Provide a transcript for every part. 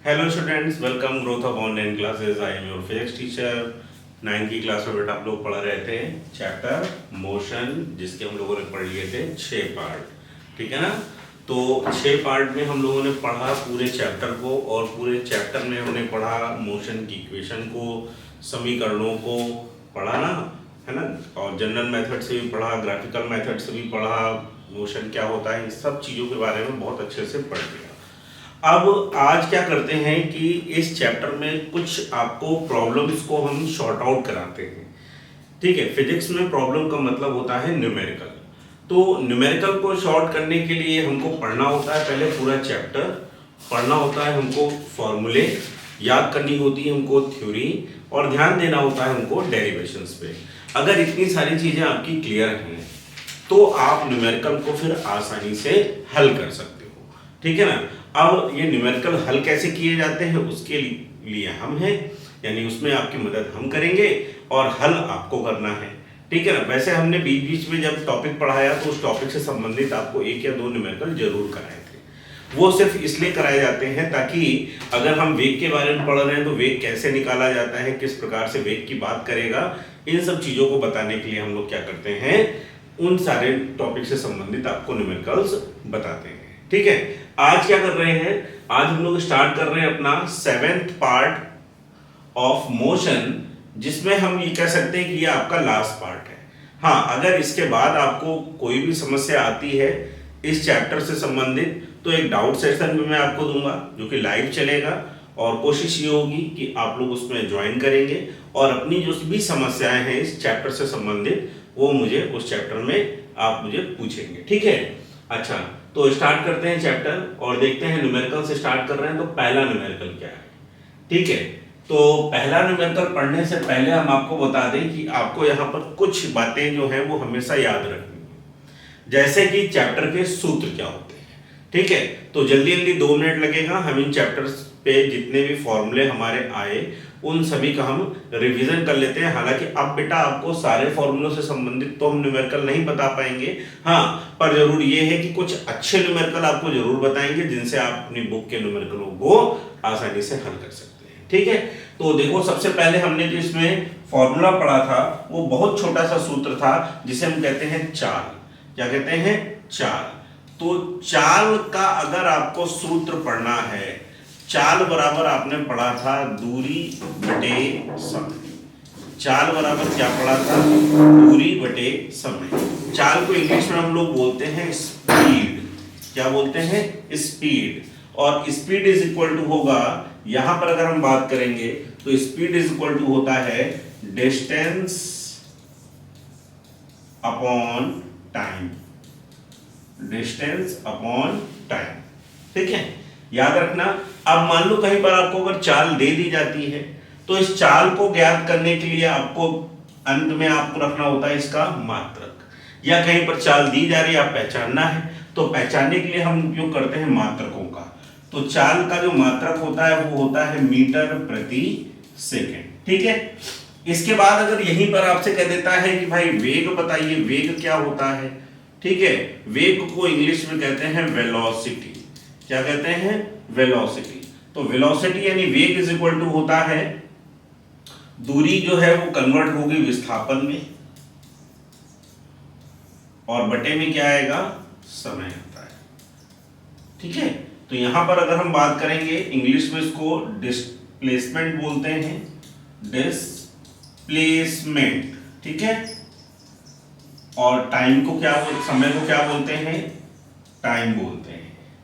Hello students, welcome growth of online classes. I am your physics teacher. 9th की class में बेटा आप लोग पढ़ रहे थे चैप्टर मोशन, जिसके हम लोगों ने पढ़ लिए थे 6 पार्ट। ठीक है ना। तो 6 पार्ट में हम लोगों ने पढ़ा पूरे चैप्टर को, और पूरे चैप्टर में हमने पढ़ा मोशन की इक्वेशन को, समीकरणों को पढ़ा ना, है ना। और जनरल मेथड से भी पढ़ा, ग्राफिकल मेथड से भी पढ़ा, मोशन क्या होता है, इन सब चीज़ों के बारे में बहुत अच्छे से पढ़ लिया। अब आज क्या करते हैं कि इस चैप्टर में कुछ आपको प्रॉब्लम्स को हम शॉर्ट आउट कराते हैं। ठीक है, फिजिक्स में प्रॉब्लम का मतलब होता है न्यूमेरिकल। तो न्यूमेरिकल को शॉर्ट करने के लिए हमको पढ़ना होता है पहले पूरा चैप्टर, पढ़ना होता है हमको फॉर्मूले, याद करनी होती है हमको थ्योरी, और ध्यान देना होता है हमको डेरिवेशंस पे। अगर इतनी सारी चीज़ें आपकी क्लियर हैं तो आप न्यूमेरिकल को फिर आसानी से हल कर सकते हो। ठीक है ना। अब ये न्यूमेरिकल हल कैसे किए जाते हैं उसके लिए हम हैं, यानी उसमें आपकी मदद हम करेंगे और हल आपको करना है। ठीक है ना। वैसे हमने बीच बीच में जब टॉपिक पढ़ाया तो उस टॉपिक से संबंधित आपको 1 या 2 न्यूमेरिकल जरूर कराए थे। वो सिर्फ इसलिए कराए जाते हैं ताकि अगर हम वेग के बारे में पढ़ रहे हैं तो वेग कैसे निकाला जाता है, किस प्रकार से वेग की बात करेगा, इन सब चीज़ों को बताने के लिए हम लोग क्या करते हैं, उन सारे टॉपिक से संबंधित आपको न्यूमेरिकल्स बताते हैं। ठीक है। आज क्या कर रहे हैं, आज हम लोग स्टार्ट कर रहे हैं अपना 7th पार्ट ऑफ मोशन, जिसमें हम ये कह सकते हैं कि ये आपका लास्ट पार्ट है। हाँ, अगर इसके बाद आपको कोई भी समस्या आती है इस चैप्टर से संबंधित तो एक डाउट सेशन भी मैं आपको दूंगा जो कि लाइव चलेगा, और कोशिश ये होगी कि आप लोग उसमें ज्वाइन करेंगे और अपनी जो भी समस्याएं हैं इस चैप्टर से संबंधित वो मुझे उस चैप्टर में आप मुझे पूछेंगे। ठीक है। अच्छा, तो स्टार्ट करते हैं चैप्टर और देखते हैं न्यूमेरिकल से स्टार्ट कर रहे हैं तो पहला न्यूमेरिकल क्या है। ठीक है। तो पहला न्यूमेरिकल पढ़ने से पहले हम आपको बता दें कि आपको यहाँ पर कुछ बातें जो हैं वो हमेशा याद रखनी है, जैसे कि चैप्टर के सूत्र क्या होते हैं। ठीक है। तो जल्दी जल्दी 2 मिनट लगेगा, हम इन चैप्टर्स पे जितने भी फॉर्मूले हमारे आए उन सभी का हम रिवीजन कर लेते हैं। हालांकि अब बेटा आपको सारे फॉर्मूलों से संबंधित तो हम न्यूमेरिकल नहीं बता पाएंगे, हाँ, पर जरूर ये है कि कुछ अच्छे न्यूमेरिकल आपको जरूर बताएंगे जिनसे आप अपनी बुक के न्यूमेरिकलों को आसानी से हल कर सकते हैं। ठीक है। तो देखो, सबसे पहले हमने जो इसमें फॉर्मूला पढ़ा था वो बहुत छोटा सा सूत्र था जिसे हम कहते हैं चाल। क्या कहते हैं? चाल। तो चाल का अगर आपको सूत्र पढ़ना है, चाल बराबर आपने पढ़ा था दूरी बटे समय। चाल बराबर क्या पढ़ा था? दूरी बटे समय। चाल को इंग्लिश में हम लोग बोलते हैं स्पीड। क्या बोलते हैं? स्पीड। और स्पीड इज इक्वल टू होगा, यहां पर अगर हम बात करेंगे तो स्पीड इज इक्वल टू होता है distance upon time. Distance upon time. ठीक है, याद रखना। अब मान लो कहीं पर आपको अगर चाल दे दी जाती है तो इस चाल को ज्ञात करने के लिए आपको अंत में आपको रखना होता है इसका मात्रक, या कहीं पर चाल दी जा रही है आप पहचानना है तो पहचानने के लिए हम उपयोग करते हैं मात्रकों का। तो चाल का जो मात्रक होता है वो होता है मीटर प्रति सेकेंड। ठीक है। इसके बाद अगर यहीं पर आपसे कह देता है कि भाई वेग बताइए, वेग क्या होता है। ठीक है। वेग को इंग्लिश में कहते हैं वेलोसिटी। क्या कहते हैं? वेलोसिटी। तो वेलोसिटी यानी वेग इज इक्वल टू होता है, दूरी जो है वो कन्वर्ट होगी विस्थापन में, और बटे में क्या आएगा? समय आता है। ठीक है। तो यहां पर अगर हम बात करेंगे इंग्लिश में इसको डिस्प्लेसमेंट बोलते हैं, डिस्प्लेसमेंट। ठीक है। और टाइम को क्या बोलते, समय को क्या बोलते हैं? टाइम बोलते हैं।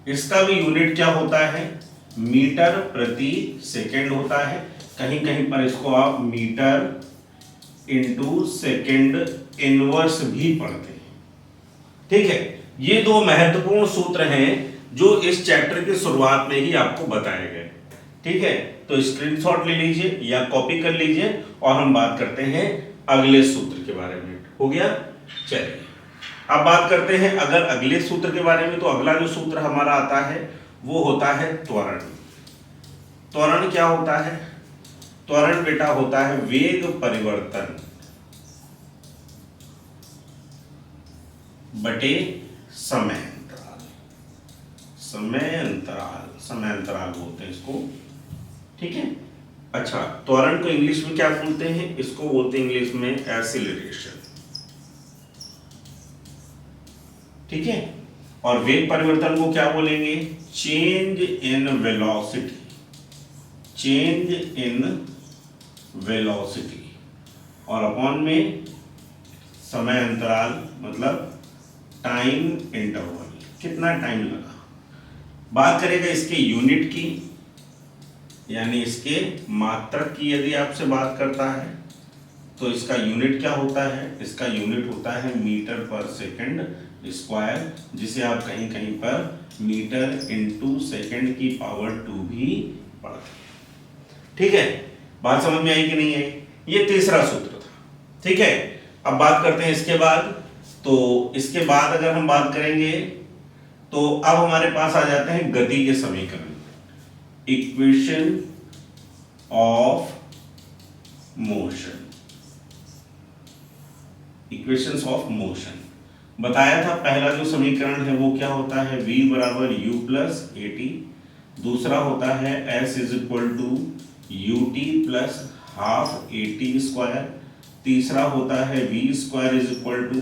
इसका भी यूनिट क्या होता है? मीटर प्रति सेकेंड होता है। कहीं कहीं पर इसको आप मीटर इंटू सेकेंड इनवर्स भी पढ़ते हैं। ठीक है। ये 2 महत्वपूर्ण सूत्र हैं जो इस चैप्टर की शुरुआत में ही आपको बताए गए। ठीक है। तो स्क्रीनशॉट ले लीजिए या कॉपी कर लीजिए और हम बात करते हैं अगले सूत्र के बारे में। हो गया? चलिए अब बात करते हैं अगर अगले सूत्र के बारे में। तो अगला जो सूत्र हमारा आता है वो होता है त्वरण। त्वरण क्या होता है? त्वरण बेटा होता है वेग परिवर्तन बटे समय अंतराल। समय अंतराल बोलते हैं इसको, ठीक है। अच्छा, त्वरण को इंग्लिश में क्या बोलते हैं? इसको बोलते हैं इंग्लिश में एक्सीलरेशन, ठीक है। और वेग परिवर्तन को क्या बोलेंगे? Change in velocity, change in velocity. और अपॉन में समय अंतराल मतलब टाइम इंटरवल, कितना टाइम लगा। बात करेगा इसके यूनिट की, यानी इसके मात्रक की। यदि आपसे बात करता है तो इसका यूनिट क्या होता है? इसका यूनिट होता है मीटर पर सेकंड स्क्वायर, जिसे आप कहीं कहीं पर मीटर इंटू सेकेंड की पावर 2 भी पढ़ते हैं, ठीक है। बात समझ में आई कि नहीं आई? ये तीसरा सूत्र था, ठीक है। अब बात करते हैं इसके बाद। तो इसके बाद अगर हम बात करेंगे तो अब हमारे पास आ जाते हैं गति के समीकरण, equation of motion, equations of motion. बताया था पहला जो समीकरण है वो क्या होता है? v बराबर u प्लस ए टी। दूसरा होता है s is equal to u t plus half a t square. तीसरा होता है v square is equal to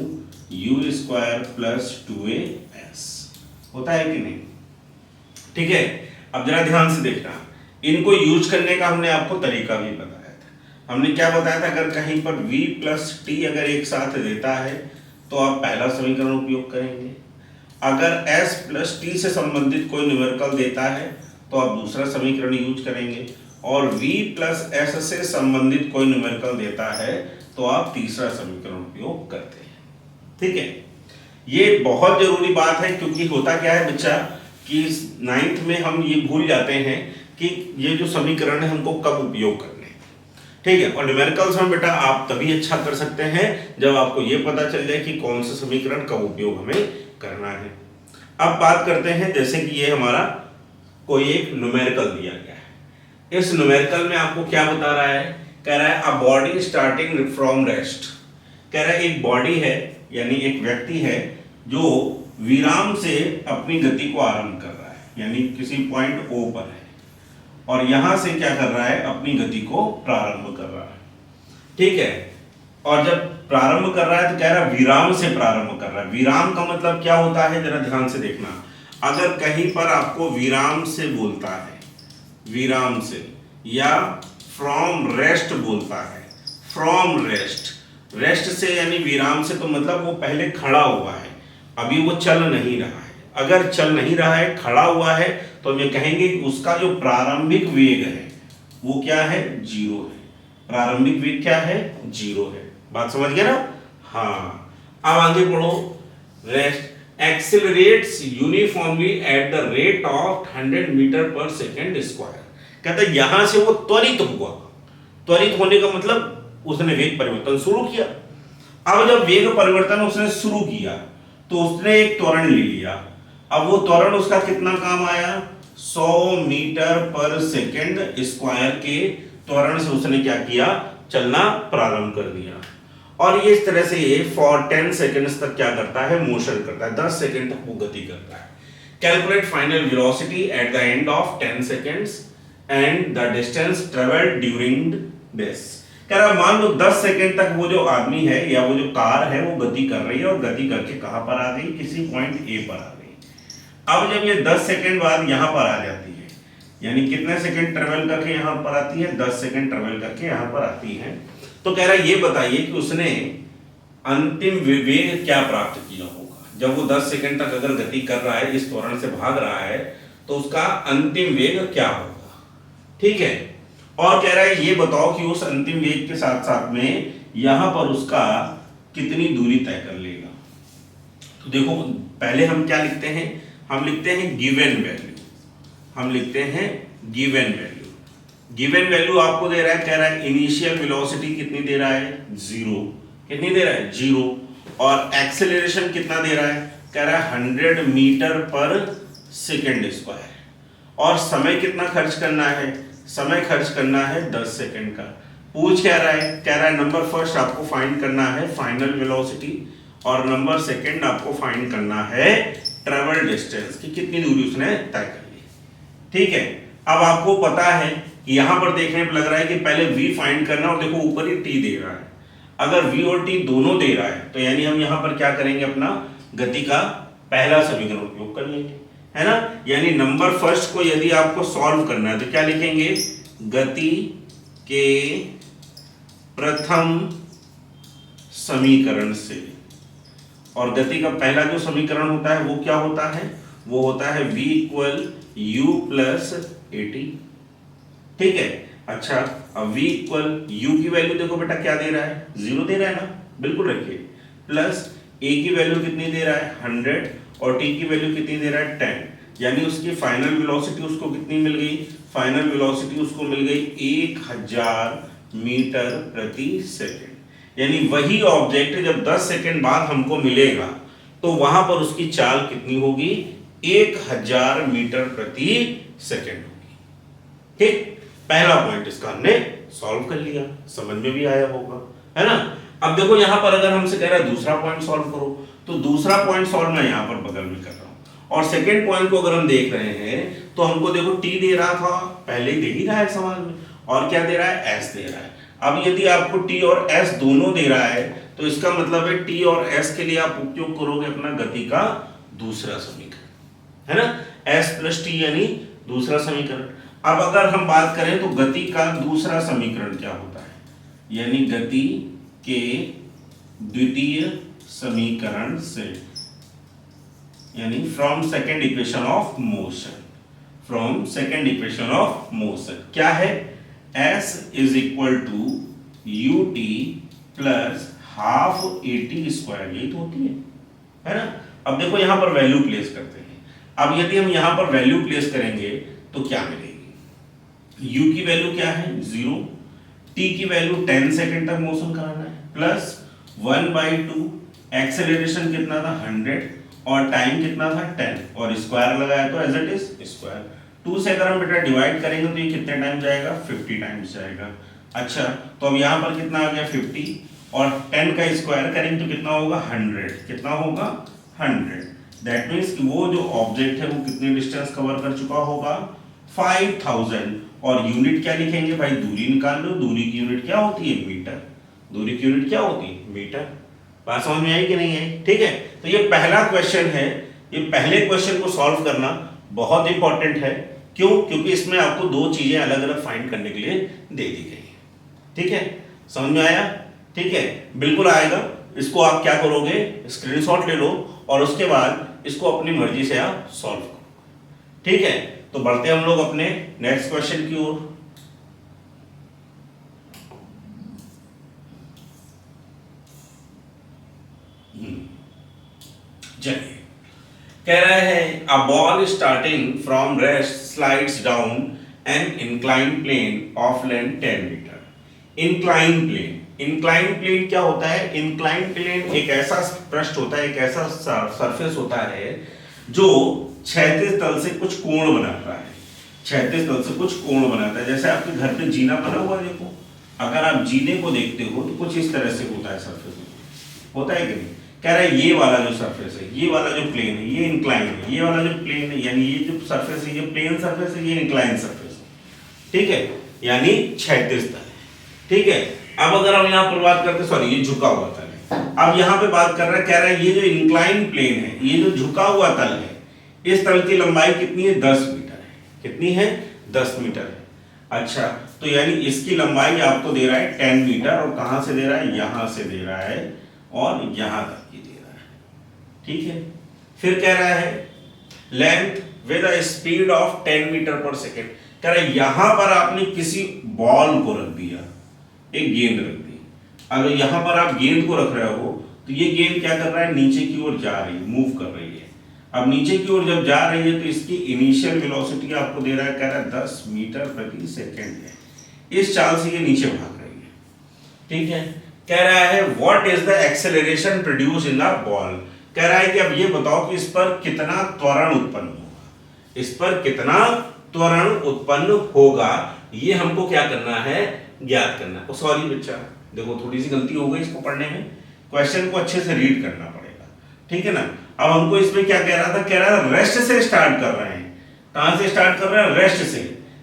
u square plus 2as। होता है कि नहीं? ठीक है। अब जरा ध्यान से देखना, इनको यूज करने का हमने आपको तरीका भी बताया था। हमने क्या बताया था? अगर कहीं पर v प्लस टी अगर एक साथ देता है तो आप पहला समीकरण उपयोग करेंगे। अगर s प्लस टी से संबंधित कोई न्यूमेरिकल देता है तो आप दूसरा समीकरण यूज करेंगे, और v प्लस s से संबंधित कोई न्यूमेरिकल देता है तो आप तीसरा समीकरण उपयोग करते हैं, ठीक है। ये बहुत जरूरी बात है, क्योंकि होता क्या है बच्चा कि 9th में हम ये भूल जाते हैं कि ये जो समीकरण है हमको कब उपयोग करने हैं, ठीक है। और न्यूमेरिकल्स में बेटा आप तभी अच्छा कर सकते हैं जब आपको ये पता चल जाए कि कौन सा समीकरण कब उपयोग हमें करना है। अब बात करते हैं, जैसे कि ये हमारा कोई एक न्यूमेरिकल दिया गया है। इस न्यूमेरिकल में आपको क्या बता रहा है? कह रहा है a body starting from rest. कह रहा है एक बॉडी है, यानी एक व्यक्ति है जो विराम से अपनी गति को आरंभ कर रहा है, यानी किसी पॉइंट ओ पर है, और यहां से क्या कर रहा है? अपनी गति को प्रारंभ कर रहा है, ठीक है। और जब प्रारंभ कर रहा है तो कह रहा है विराम से प्रारंभ कर रहा है। विराम का मतलब क्या होता है? जरा ध्यान से देखना। अगर कहीं पर आपको विराम से बोलता है, विराम से, या फ्रॉम रेस्ट बोलता है, फ्रॉम रेस्ट, रेस्ट से यानी विराम से, तो मतलब वो पहले खड़ा हुआ है, अभी वो चल नहीं रहा है। अगर चल नहीं रहा है, खड़ा हुआ है, तो हम ये कहेंगे कि उसका जो प्रारंभिक वेग है वो क्या है? 0 है। प्रारंभिक वेग क्या है? 0 है। बात समझ गए ना? हाँ। अब आगे पढ़ो। Rest accelerates uniformly at the rate of 100 metre per second square. कहता है यहां से वो त्वरित हुआ। त्वरित होने का मतलब उसने वेग परिवर्तन शुरू किया। अब जब वेग परिवर्तन उसने शुरू किया तो उसने एक त्वरण ले लिया। अब वो त्वरण उसका कितना काम आया? 100 मीटर पर सेकेंड स्क्वायर के त्वरण से उसने क्या किया? चलना प्रारंभ कर दिया। और ये इस तरह से ये फॉर 10 सेकेंड्स तक क्या करता है? मोशन करता है। 10 सेकेंड तक वो गति करता है। Calculate final velocity at the end of 10 seconds and the distance travelled during this. कह रहा मान लो 10 सेकेंड तक वो जो आदमी है या वो जो कार है वो गति कर रही है, और गति करके कहां पर आ गई? किसी पॉइंट ए पर आ गई। अब जब ये 10 सेकेंड बाद यहां पर आ जाती है, यानी कितने सेकेंड ट्रेवल करके यहां पर आती है? 10 सेकेंड ट्रेवल करके यहां पर आती है। तो कह रहा है ये बताइए कि उसने अंतिम वेग क्या प्राप्त किया होगा? जब वो 10 सेकेंड तक अगर गति कर रहा है, इस त्वरण से भाग रहा है, तो उसका अंतिम वेग क्या होगा? ठीक है। और कह रहा है ये बताओ कि उस अंतिम वेग के साथ साथ में यहां पर उसका कितनी दूरी तय कर लेगा। तो देखो पहले हम क्या लिखते हैं? हम लिखते हैं गिवन वैल्यू। हम लिखते हैं गिवन वैल्यू। गिवन वैल्यू आपको दे रहा है, कह रहा है इनिशियल वेलोसिटी कितनी दे रहा है? 0। कितनी दे रहा है? 0। और एक्सेलरेशन कितना दे रहा है? कह रहा है 100 मीटर पर सेकेंड स्क्वायर। और समय कितना खर्च करना है? समय खर्च करना है 10 सेकेंड का। पूछ क्या रहा है? कह रहा है नंबर फर्स्ट आपको फाइंड करना है फाइनल वेलोसिटी, और नंबर सेकेंड आपको फाइंड करना है ट्रेवल डिस्टेंस की कितनी दूरी उसने तय कर ली। ठीक है, अब आपको पता है कि यहां पर देखने पर लग रहा है कि पहले v फाइंड करना, और देखो ऊपर ही t दे रहा है। अगर v और t दोनों दे रहा है तो यानी हम यहां पर क्या करेंगे, अपना गति का पहला समीकरण उपयोग कर लेंगे, है ना। यानी नंबर फर्स्ट को यदि आपको सॉल्व करना है तो क्या लिखेंगे, गति के प्रथम समीकरण से, और गति का पहला जो समीकरण होता है वो क्या होता है, वो होता है v equal u plus a T. ठीक है, अच्छा अब v इक्वल u की वैल्यू देखो बेटा क्या दे रहा है, 0 दे रहा है ना, बिल्कुल रखिए, प्लस a की वैल्यू कितनी दे रहा है 100, और t की वैल्यू कितनी दे रहा है 10, यानी उसकी फाइनल वेलोसिटी उसको कितनी मिल गई, फाइनल वेलोसिटी उसको मिल गई 1000 मीटर प्रति सेकेंड। यानी वही ऑब्जेक्ट जब 10 सेकेंड बाद हमको मिलेगा तो वहां पर उसकी चाल कितनी होगी, 1000 मीटर प्रति सेकेंड होगी। ठीक, पहला पॉइंट इसका हमने सॉल्व कर लिया, समझ में भी आया होगा, है ना। अब देखो यहां पर अगर हमसे कह रहा है दूसरा पॉइंट सॉल्व करो, तो दूसरा पॉइंट सॉल्व मैं यहां पर बगल में कर रहा हूं, और सेकेंड पॉइंट को अगर हम देख रहे हैं तो हमको देखो टी दे रहा था, पहले ही दे ही रहा है सवाल में, और क्या दे रहा है, एस दे रहा है। अब यदि आपको टी और एस दोनों दे रहा है तो इसका मतलब है टी और एस के लिए आप उपयोग करोगे अपना गति का दूसरा समीकरण, है ना, एस प्लस टी यानी दूसरा समीकरण। अब अगर हम बात करें तो गति का दूसरा समीकरण क्या होता है, यानी गति के द्वितीय समीकरण से, यानी from second equation of motion, from second equation of motion क्या है, s is equal to u t plus half a t square, यही तो होती है ना। अब देखो यहां पर वैल्यू प्लेस करते हैं, अब यदि हम यहां पर वैल्यू प्लेस करेंगे तो क्या मिलेगी, u की वैल्यू क्या है 0, t की वैल्यू 10 सेकेंड तक मोशन कराना है, प्लस 1/2, एक्सेलरेशन कितना था 100, और टाइम कितना था 10, और स्क्वायर लगाया तो एज इट इज स्क्वायर। 2 से अगर हम बेटा डिवाइड करेंगे तो ये कितने टाइम जाएगा, 50 टाइम्स जाएगा। अच्छा तो अब यहाँ पर कितना आ गया 50, और 10 का स्क्वायर करेंगे तो कितना होगा 100, कितना होगा 100। दैट मीन्स कि वो जो ऑब्जेक्ट है वो कितनी डिस्टेंस कवर कर चुका होगा 5000, और यूनिट क्या लिखेंगे भाई, दूरी निकाल लो, दूरी की यूनिट क्या होती है मीटर, दूरी की यूनिट क्या होती है मीटर। बात समझ में आई कि नहीं आई, ठीक है। तो ये पहला क्वेश्चन है, ये पहले क्वेश्चन को सॉल्व करना बहुत इंपॉर्टेंट है, क्यों, क्योंकि इसमें आपको दो चीजें अलग अलग फाइंड करने के लिए दे दी गई है। ठीक है, समझ में आया, ठीक है, बिल्कुल आएगा। इसको आप क्या करोगे, स्क्रीनशॉट ले लो और उसके बाद इसको अपनी मर्जी से आप सॉल्व करो। ठीक है, तो बढ़ते हम लोग अपने नेक्स्ट क्वेश्चन की ओर। चलिए, कह रहा है a ball starting from rest slides down an incline plane of length 10 metre. Incline plane, incline plane क्या होता है, इंक्लाइन प्लेन एक ऐसा पृष्ठ होता है, एक ऐसा सरफेस होता है जो क्षैतिज तल से कुछ कोण बनाता है, क्षैतिज तल से कुछ कोण बनाता है। जैसे आपके घर पे जीना बना हुआ है, देखो अगर आप जीने को देखते हो तो कुछ इस तरह से होता है, सरफेस होता है कि नहीं। कह रहा है ये वाला जो सरफेस है, ये वाला जो प्लेन है, ये इंक्लाइन है, ये वाला जो प्लेन है यानी ये जो सरफेस है ये प्लेन सरफेस है, ये इंक्लाइन सरफेस है। ठीक है, यानी क्षैतिज तल है। ठीक है, अब अगर हम यहाँ पर बात करते, सॉरी ये झुका हुआ तल है, अब यहाँ पे बात कर रहा है, कह रहा है ये जो इंक्लाइन प्लेन है, ये जो झुका हुआ तल है, इस तल की लंबाई कितनी है 10 मीटर है, कितनी है 10 मीटर है। अच्छा तो यानी इसकी लंबाई आपको दे रहा है 10 मीटर, और कहां से दे रहा है, यहां से दे रहा है और यहां तक की दे रहा है। ठीक है, फिर कह रहा है length with a speed of 10 metre per second. कह रहा है यहां पर आपने किसी बॉल को रख दिया, एक गेंद रख दी, अगर यहां पर आप गेंद को रख रहे हो तो ये गेंद क्या कर रहा है, नीचे की ओर जा रही है, मूव कर रही है। अब नीचे की ओर जब जा रही है तो इसकी इनिशियल वेलोसिटी आपको दे रहा है, कह रहा है 10 मीटर प्रति सेकेंड है, इस चाल से ये नीचे भाग रही है। ठीक है, कह रहा है what is the acceleration produce in the ball. कह रहा है कि अब ये बताओ कि इस पर कितना त्वरण उत्पन्न होगा, इस पर कितना त्वरण उत्पन्न होगा, ये हमको क्या करना है, ज्ञात करना है। सॉरी बच्चा, देखो थोड़ी सी गलती हो गई इसको पढ़ने में, क्वेश्चन को अच्छे से रीड करना पड़ेगा। ठीक है ना। अब हमको इसमें क्या कह रहा था, कह रहा है रेस्ट से स्टार्ट कर रहे हैं। कहां से स्टार्ट कर रहे हैं, रेस्ट से।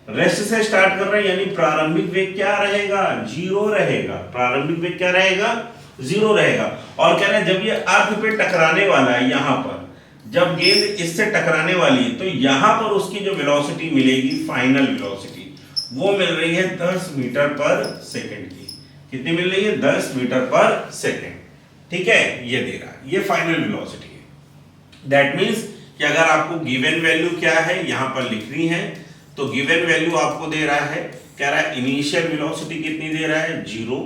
रेस्ट से स्टार्ट कर रहे हैं यानी प्रारंभिक वेग क्या रहेगा, जीरो रहेगा। प्रारंभिक वेग क्या रहेगा, जीरो रहेगा। और कह रहे हैं जब ये अर्थ पे टकराने वाला है, यहां पर जब गेंद इससे टकराने वाली है तो यहां पर उसकी जो वेलोसिटी मिलेगी, फाइनल वेलोसिटी, वो मिल रही है 10 मीटर पर सेकंड की। कितनी मिल रही है, 10 मीटर पर सेकंड। ठीक है, ये दे रहा है, ये फाइनल वेलोसिटी है। दैट मींस कि अगर आपको गिवन वैल्यू क्या है यहां पर लिखनी है, तो गिवन वैल्यू आपको दे रहा है, कह रहा है इनिशियल वेलोसिटी कितनी दे रहा है, 0।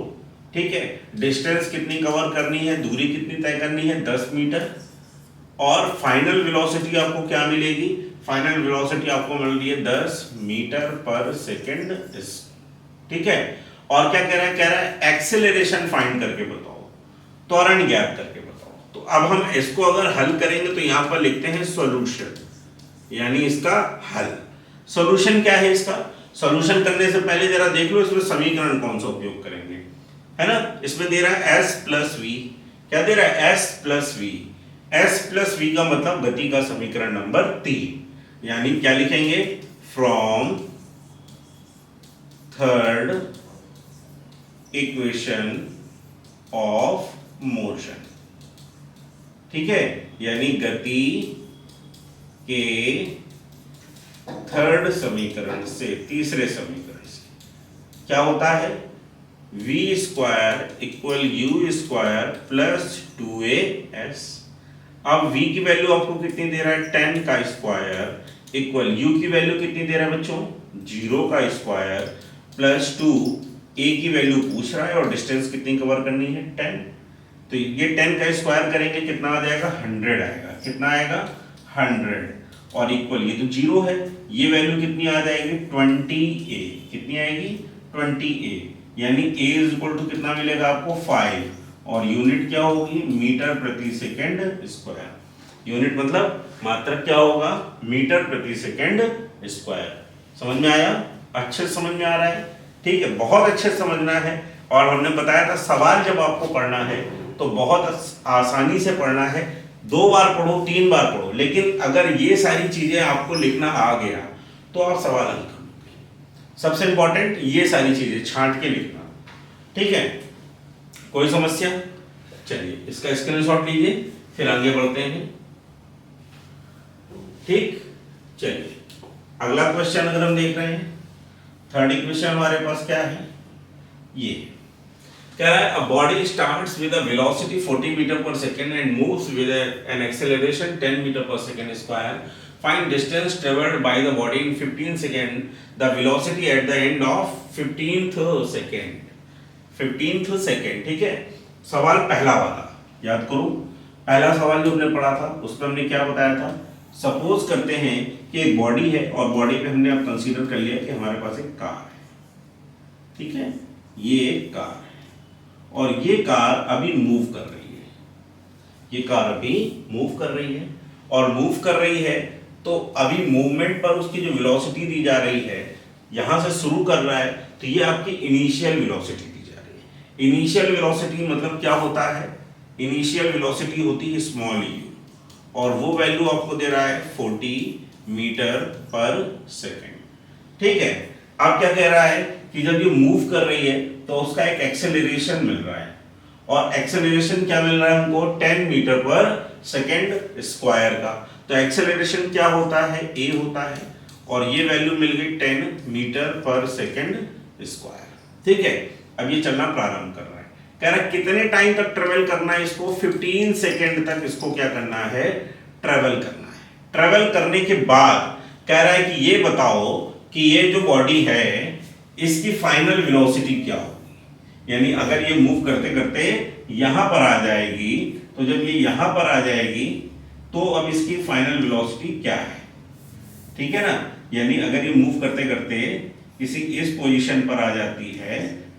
ठीक है, डिस्टेंस कितनी कवर करनी है, दूरी कितनी तय करनी है, 10 मीटर। और फाइनल वेलोसिटी आपको क्या मिलेगी, फाइनल वेलोसिटी आपको मिल रही है 10 मीटर पर सेकंड। ठीक है, और क्या कह रहा है, कह रहा है एक्सेलरेशन फाइंड करके बताओ, त्वरण ज्ञात करके बताओ। तो अब हम इसको अगर हल करेंगे तो यहां पर लिखते हैं सॉल्यूशन, यानी इसका हल। सॉल्यूशन क्या है इसका, सॉल्यूशन करने से पहले जरा देख लो इसमें समीकरण कौन सा उपयोग करेंगे, है ना। इसमें दे रहा है s प्लस वी, क्या दे रहा है, s प्लस वी। s प्लस वी का मतलब गति का समीकरण नंबर 3, यानी क्या लिखेंगे, from third equation of motion. ठीक है, यानी गति के थर्ड समीकरण से, तीसरे समीकरण से क्या होता है, v square equal you square plus 2as। अब v की वैल्यू आपको कितनी दे रहा है, 10 का स्क्वायर इक्वल u की वैल्यू कितनी दे रहा है बच्चों, 0 का स्क्वायर प्लस 2, a की वैल्यू पूछ रहा है और डिस्टेंस कितनी कवर करनी है, 10। तो ये 10 का स्क्वायर करेंगे कितना आ जाएगा, 100 आएगा। कितना आएगा, 100। और इक्वल ये तो 0 है, ये वैल्यू कितनी आ जाएगी, 20a। कितनी आएगी, 20a, यानी a इज इक्वल टू कितना मिलेगा आपको, 5। और यूनिट क्या होगी, मीटर प्रति सेकंड स्क्वायर। यूनिट मतलब मात्रक क्या होगा, मीटर प्रति सेकंड स्क्वायर। समझ में आया, अच्छे समझ में आ रहा है, ठीक है, बहुत अच्छे समझना है। और हमने बताया था सवाल जब आपको पढ़ना है तो बहुत आसानी से पढ़ना है, 2 बार पढ़ो 3 बार पढ़ो, लेकिन अगर ये सारी चीजें आपको लिखना आ गया तो आप सवाल हल करोगे। सबसे इंपॉर्टेंट ये सारी चीजें छांट के लिखना, ठीक है। कोई समस्या, चलिए इसका स्क्रीनशॉट लीजिए फिर आगे बढ़ते हैं, ठीक। चलिए अगला क्वेश्चन अगर हम देख रहे हैं, थर्ड इक्वेशन हमारे पास क्या है, ये कह रहा है a body starts with a velocity 40 metre per second and moves with an acceleration 10 metre per second square. Find distance travelled by the body in 15 second, the velocity at the end of 15th second. 15th second, ठीक है। सवाल पहला वाला याद करो, पहला सवाल जो हमने पढ़ा था उसमें हमने क्या बताया था, सपोज करते हैं कि एक बॉडी है और बॉडी पे हमने अब कंसीडर कर लिया कि हमारे पास एक कार है, ठीक है, ये एक कार है और ये कार अभी मूव कर रही है, ये कार अभी मूव कर रही है और मूव कर रही है तो अभी मूवमेंट पर उसकी जो वेलोसिटी दी जा रही है, यहां से शुरू कर रहा है तो ये आपकी इनिशियल वेलोसिटी दी जा रही है। इनिशियल वेलोसिटी मतलब क्या होता है, इनिशियल वेलोसिटी होती है स्मॉल यू और वो वैल्यू आपको दे रहा है 40 मीटर पर सेकेंड, ठीक है। अब क्या कह रहा है कि जब ये मूव कर रही है तो उसका एक एक्सेलरेशन मिल रहा है और एक्सेलरेशन क्या मिल रहा है हमको, 10 मीटर पर सेकेंड स्क्वायर का। तो एक्सेलरेशन क्या होता है, a होता है और ये वैल्यू मिल गई 10 मीटर पर सेकेंड स्क्वायर, ठीक है। अब ये चलना प्रारंभ कर रहा है, कह रहा है कितने टाइम तक ट्रेवल करना है इसको, 15 सेकेंड तक इसको क्या करना है, ट्रेवल करना है। ट्रेवल करने के बाद कह रहा है कि ये बताओ कि ये जो बॉडी है इसकी फाइनल वेलोसिटी क्या होगी, यानी अगर ये मूव करते करते यहां पर आ जाएगी तो जब ये यहां पर आ जाएगी तो अब इसकी फाइनल वेलोसिटी क्या है, ठीक है ना। यानी अगर ये मूव करते करते किसी इस पोजीशन पर आ जाती है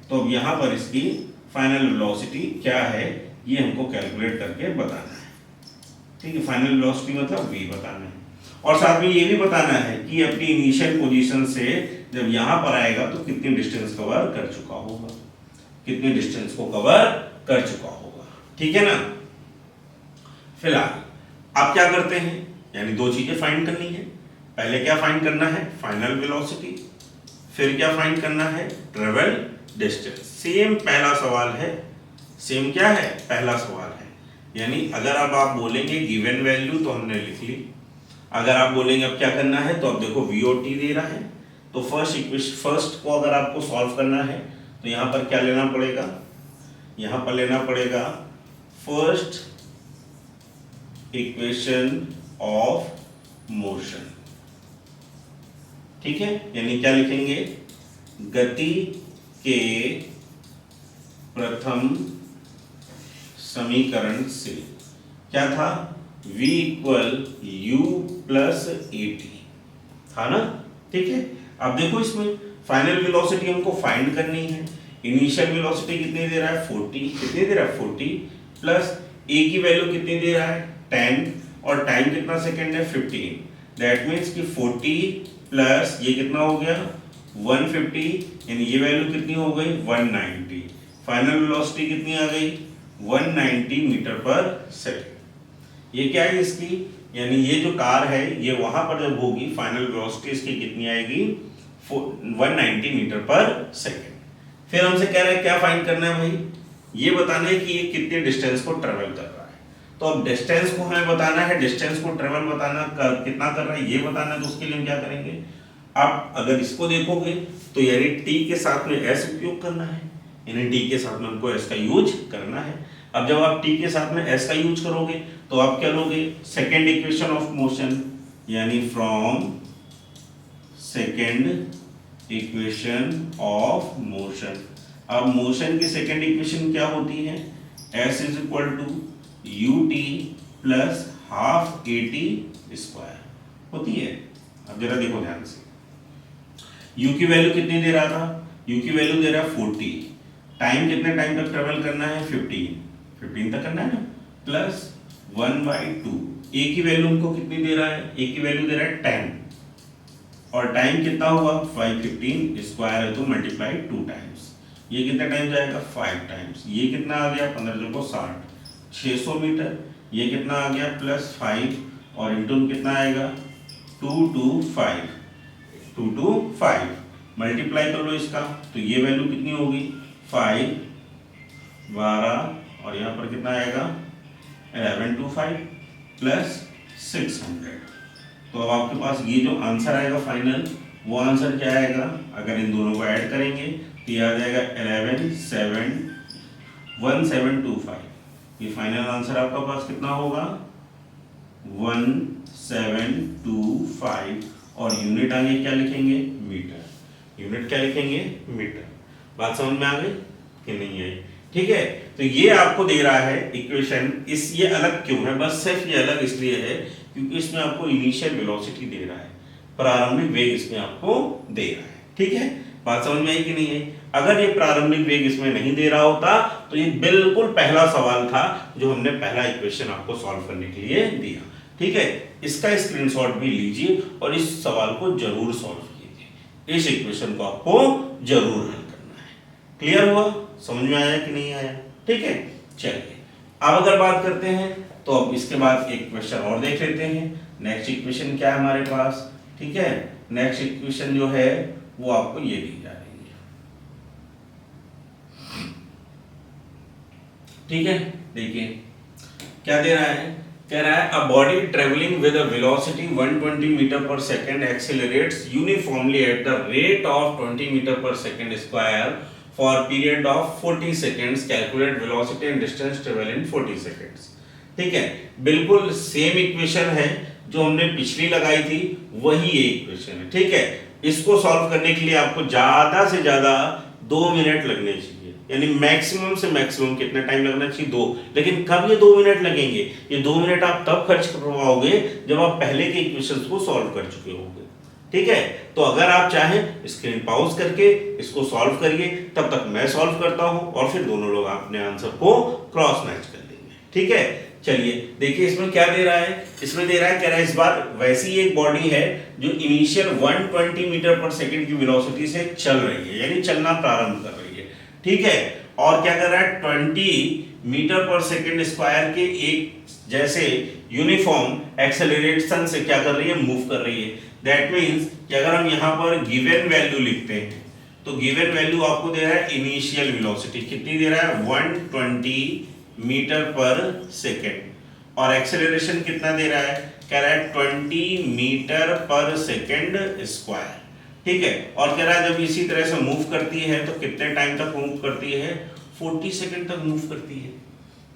तो अब यहां पर इसकी फाइनल वेलोसिटी क्या है ये हमको कैलकुलेट करके बताना है, ठीक है। फाइनल वेलोसिटी मतलब v बताना है और साथ में ये भी बताना है कि अपनी इनिशियल पोजीशन से जब यहां पर आएगा तो कितनी डिस्टेंस कवर कर चुका होगा, कितनी डिस्टेंस को कवर कर चुका होगा, ठीक है ना। फिलहाल आप क्या करते हैं, यानी दो चीजें फाइंड करनी है। पहले क्या फाइंड करना है, फाइनल वेलोसिटी, फिर क्या फाइंड करना है, ट्रेवल डिस्टेंस। सेम पहला सवाल है, सेम क्या है, पहला सवाल है। यानी अगर अब आप बोलेंगे गिवन वैल्यू तो हमने लिख ली, अगर आप बोलेंगे अब क्या करना है, तो अब देखो VOT दे रहा है, तो फर्स्ट को अगर आपको सॉल्व करना है तो यहां पर क्या लेना पड़ेगा, यहां पर लेना पड़ेगा फर्स्ट इक्वेशन ऑफ मोशन। ठीक है, यानी क्या लिखेंगे, गति के प्रथम समीकरण से क्या था, V = U + AT था ना। ठीक है, अब देखो इसमें फाइनल वेलोसिटी हमको फाइंड करनी है। इनिशियल वेलोसिटी कितनी दे रहा है, 40, कितनी दे रहा है 40, प्लस A की वैल्यू कितनी दे रहा है 10, और टाइम कितना सेकेंड है 15। दैट मीन्स कि 40 प्लस ये कितना हो गया 150, यानी ये वैल्यू कितनी हो गई 190। फाइनल वेलोसिटी कितनी आ गई 190 मीटर पर सेकेंड। ये क्या है इसकी, यानी ये जो कार है ये वहां पर जब होगी फाइनल वेलोसिटी इसकी कितनी आएगी 190 मीटर पर सेकेंड। फिर हमसे कह रहा है क्या फाइंड करना है भाई, ये बताना है कि ये कितने डिस्टेंस को ट्रेवल कर रहा है। तो अब डिस्टेंस को हमें बताना है, डिस्टेंस को ट्रेवल बताना कितना कर रहा है ये बताना है, तो उसके लिए हम क्या करेंगे, आप अगर इसको देखोगे तो यानी t के साथ में s उपयोग करना है, यानी t के साथ में हमको s का यूज करना है। अब जब आप t के साथ में s का यूज करोगे तो आप क्या लोगे, सेकेंड इक्वेशन ऑफ मोशन, यानी from second equation of motion. अब मोशन की सेकेंड इक्वेशन क्या होती है, s = ut + ½ AT² होती है। अब जरा देखो ध्यान से, u की वैल्यू कितनी दे रहा था, u की वैल्यू दे रहा है 40, टाइम कितने टाइम तक ट्रेवल करना है 15 तक करना है ना, प्लस 1/2। a की वैल्यू हमको कितनी दे रहा है, a की वैल्यू दे रहा है 10, और टाइम कितना हुआ 515 स्क्वायर है तो मल्टीप्लाई 2 टाइम्स, ये कितना टाइम जाएगा 5 टाइम्स, ये कितना आ गया 15 को 60 600 मीटर, ये कितना आ गया +5 और इंटू कितना आएगा 2 to 5 मल्टीप्लाई कर लो इसका, तो ये वैल्यू कितनी होगी 5 12 और यहाँ पर कितना आएगा 11 to 5 + 600। तो अब आपके पास ये जो आंसर आएगा फाइनल, वो आंसर क्या आएगा, अगर इन दोनों को ऐड करेंगे तो ये आ जाएगा 1725। ये फाइनल आंसर आपका पास कितना होगा 1725, और यूनिट आगे क्या लिखेंगे मीटर, यूनिट क्या लिखेंगे मीटर। बात समझ में आ गई कि नहीं आई, ठीक है। तो ये आपको दे रहा है इक्वेशन, इस ये अलग क्यों है, बस सिर्फ ये अलग इसलिए है क्योंकि इसमें आपको इनिशियल वेलोसिटी दे रहा है, प्रारंभिक वेग इसमें आपको दे रहा है, ठीक है। बात समझ में आई कि नहीं आई। अगर ये प्रारंभिक वेग इसमें नहीं दे रहा होता तो ये बिल्कुल पहला सवाल था जो हमने पहला इक्वेशन आपको सॉल्व करने के लिए दिया, ठीक है। इसका स्क्रीनशॉट भी लीजिए और इस सवाल को जरूर सॉल्व कीजिए, इस इक्वेशन को आपको जरूर हल करना है। क्लियर हुआ, समझ में आया कि नहीं आया, ठीक है। चलिए अब अगर बात करते हैं तो अब इसके बाद एक क्वेश्चन और देख लेते हैं। नेक्स्ट इक्वेशन क्या है हमारे पास, ठीक है। नेक्स्ट इक्वेशन जो है वो आपको ये दी जा रही है, ठीक है। देखिए क्या दे रहा है, कह रहा है a body travelling with a velocity 120 metre per second accelerates uniformly at the rate of 20 metre per second square for period of 40 seconds, calculate velocity and distance travel in 40 seconds. ठीक है, बिल्कुल सेम इक्वेशन है जो हमने पिछली लगाई थी, वही ये इक्वेशन है, ठीक है। इसको सॉल्व करने के लिए आपको ज्यादा से ज्यादा 2 मिनट लगने चाहिए, यानी मैक्सिमम से मैक्सिमम कितना टाइम लगना चाहिए 2। लेकिन कब ये 2 मिनट लगेंगे, ये 2 मिनट आप तब खर्च कर पाओगे जब आप पहले के इक्वेशंस को सॉल्व कर चुके होंगे, ठीक है। तो अगर आप चाहें स्क्रीन पॉज करके इसको सॉल्व करिए, तब तक मैं सॉल्व करता हूं और फिर दोनों लोग अपने आंसर को क्रॉस मैच कर लेंगे, ठीक है। चलिए देखिए इसमें क्या दे रहा है, इसमें दे रहा है, कह रहा है इस बार वैसी एक बॉडी है जो इनिशियल 120 मीटर पर सेकंड की वेलोसिटी से चल रही है, यानी चलना प्रारंभ कर रही है, ठीक है। और क्या कर रहा है 20 मीटर पर सेकंड स्क्वायर के एक जैसे यूनिफॉर्म एक्सेलरेशन से क्या कर रही है, मूव कर रही है। दैट मींस कि अगर हम यहाँ पर गिवन वैल्यू लिखते हैं तो गिवन वैल्यू आपको दे रहा है इनिशियल वेलोसिटी कितनी दे रहा है 120 मीटर पर सेकंड और एक्सेलरेशन कितना दे रहा है, कह रहा है 20 मीटर पर सेकंड स्क्वायर। ठीक है, और कह रहा है जब इसी तरह से मूव करती है तो कितने टाइम तक मूव करती है, 40 सेकंड तक मूव करती है।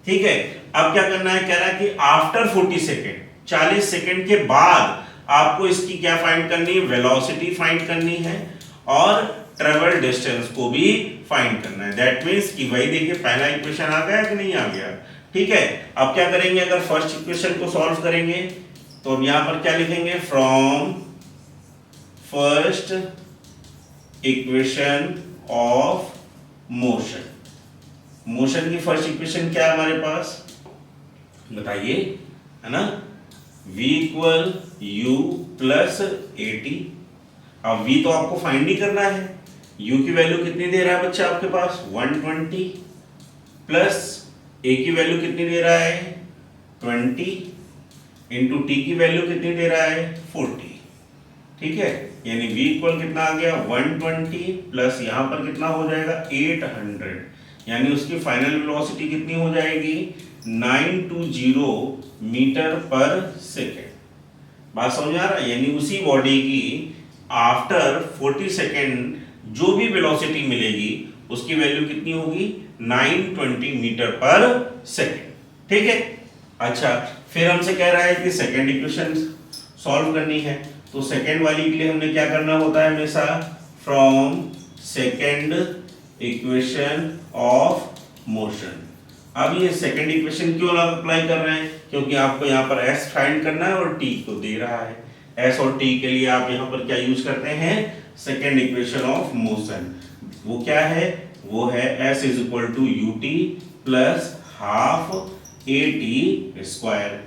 ठीक है, अब क्या करना है, कह रहा है कि आफ्टर 40 सेकंड 40 सेकंड के बाद आपको इसकी क्या फाइंड करनी है, वेलोसिटी फाइंड करनी है और ट्रेवल डिस्टेंस को भी फाइंड करना है। दैट मींस कि वही देखिए पहला इक्वेशन आ गया कि नहीं आ गया। ठीक है, अब क्या करेंगे, अगर फर्स्ट इक्वेशन को सॉल्व करेंगे तो हम यहां पर क्या लिखेंगे, from first equation of motion. Motion की फर्स्ट इक्वेशन क्या है हमारे पास, बताइए, है ना, v equal u plus a T. अब v तो आपको फाइंड ही करना है, u की वैल्यू कितनी दे रहा है बच्चा आपके पास 120 प्लस a की वैल्यू कितनी दे रहा है 20 इंटू t की वैल्यू कितनी दे रहा है 40। ठीक है, यानी v इक्वल कितना आ गया 120 प्लस यहाँ पर कितना हो जाएगा 800, यानी उसकी फाइनल वेलोसिटी कितनी हो जाएगी 920 मीटर पर सेकेंड। बात समझ आ रहा है, यानी उसी बॉडी की आफ्टर 40 सेकेंड जो भी वेलोसिटी मिलेगी उसकी वैल्यू कितनी होगी 920 मीटर पर सेकेंड। ठीक है, अच्छा फिर हमसे कह रहा है कि सेकेंड इक्वेशन सॉल्व करनी है, तो सेकेंड वाली के लिए हमने क्या करना होता है हमेशा, from second equation of motion. अब ये सेकेंड इक्वेशन क्यों अप्लाई कर रहे हैं, क्योंकि आपको यहाँ पर s फाइंड करना है और t को दे रहा है। s और t के लिए आप यहाँ पर क्या यूज करते हैं, सेकेंड इक्वेशन ऑफ मोशन। वो क्या है, वो है s is equal to u t plus half a t square.